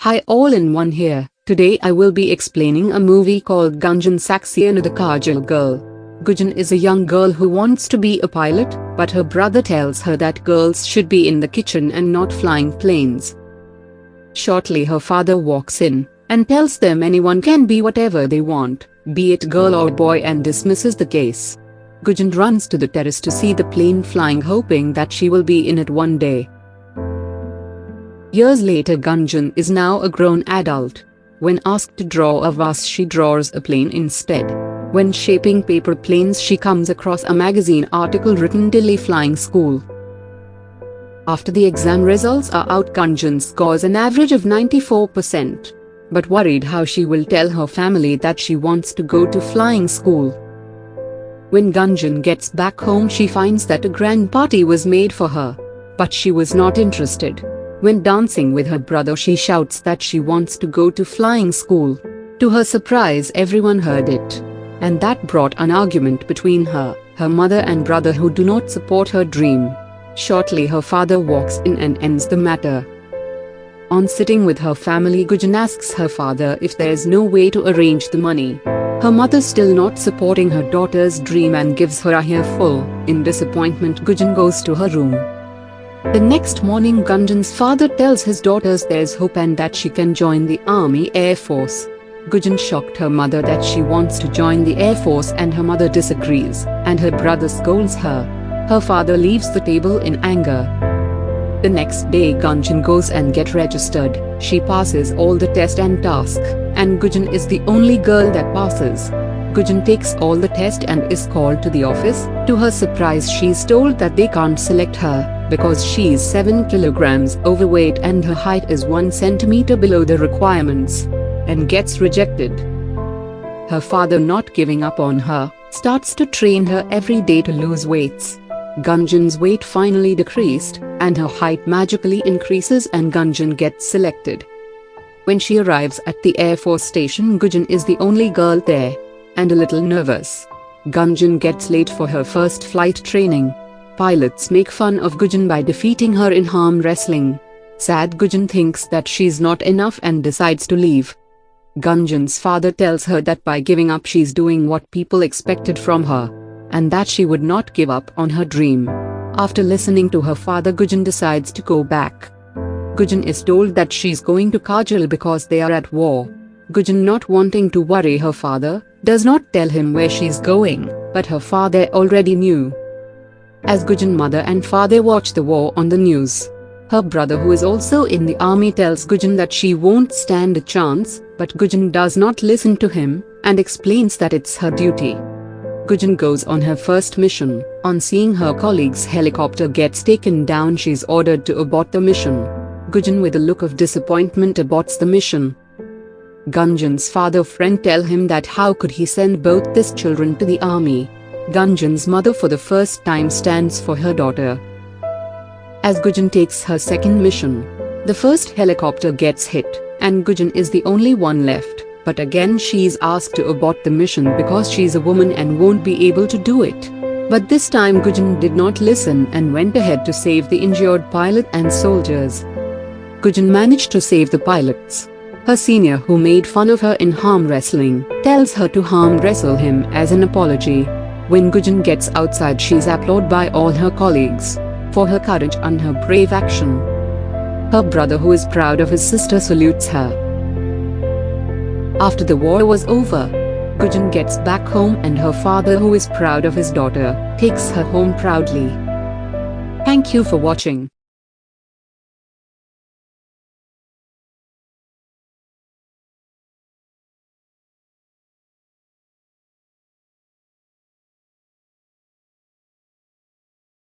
Hi all in one here. Today I will be explaining a movie called Gunjan Saxena the Kargil girl. Gunjan is a young girl who wants to be a pilot, but her brother tells her that girls should be in the kitchen and not flying planes. Shortly her father walks in and tells them anyone can be whatever they want, be it girl or boy, and dismisses the case. Gunjan runs to the terrace to see the plane flying, hoping that she will be in it one day. Years later, Gunjan is now a grown adult. When asked to draw a vase, she draws a plane instead. When shaping paper planes, she comes across a magazine article written Delhi Flying School. After the exam results are out, Gunjan scores an average of 94%. But worried how she will tell her family that she wants to go to flying school. When Gunjan gets back home, she finds that a grand party was made for her. But she was not interested. When dancing with her brother, she shouts that she wants to go to flying school. To her surprise, everyone heard it. And that brought an argument between her mother and brother, who do not support her dream. Shortly her father walks in and ends the matter. On sitting with her family, Gunjan asks her father if there is no way to arrange the money. Her mother, still not supporting her daughter's dream, and gives her a earful. In disappointment, Gunjan goes to her room. The next morning, Gunjan's father tells his daughters there's hope and that she can join the Army Air Force. Gunjan shocked her mother that she wants to join the Air Force, and her mother disagrees, and her brother scolds her. Her father leaves the table in anger. The next day, Gunjan goes and get registered. She passes all the test and task, and Gunjan is the only girl that passes. Gunjan takes all the test and is called to the office. To her surprise, she is told that they can't select her because she is 7 kilograms overweight and her height is 1 centimeter below the requirements, and gets rejected. Her father, not giving up on her, starts to train her every day to lose weights. Gunjan's weight finally decreased, and her height magically increases, and Gunjan gets selected. When she arrives at the Air Force station, Gunjan is the only girl there, and a little nervous. Gunjan gets late for her first flight training. Pilots make fun of Gunjan by defeating her in arm wrestling. Sad, Gunjan thinks that she's not enough and decides to leave. Gunjan's father tells her that by giving up she's doing what people expected from her, and that she would not give up on her dream. After listening to her father, Gunjan decides to go back. Gunjan is told that she's going to Kargil because they are at war. Gunjan, not wanting to worry her father, does not tell him where she's going, but her father already knew. As Gunjan's mother and father watch the war on the news, her brother, who is also in the army, tells Gunjan that she won't stand a chance, but Gunjan does not listen to him and explains that it's her duty. Gunjan goes on her first mission. On seeing her colleague's helicopter gets taken down, she is ordered to abort the mission. Gunjan, with a look of disappointment, aborts the mission. Gunjan's father friend tell him that how could he send both these children to the army. Gunjan's mother for the first time stands for her daughter. As Gunjan takes her second mission, the first helicopter gets hit, and Gunjan is the only one left. But again she is asked to abort the mission because she is a woman and won't be able to do it. But this time Gunjan did not listen and went ahead to save the injured pilot and soldiers. Gunjan managed to save the pilots. Her senior, who made fun of her in arm wrestling, tells her to arm wrestle him as an apology. When Gunjan gets outside, she is applauded by all her colleagues for her courage and her brave action. Her brother, who is proud of his sister, salutes her. After the war was over, Gunjan gets back home, and her father, who is proud of his daughter, takes her home proudly. Thank you for watching.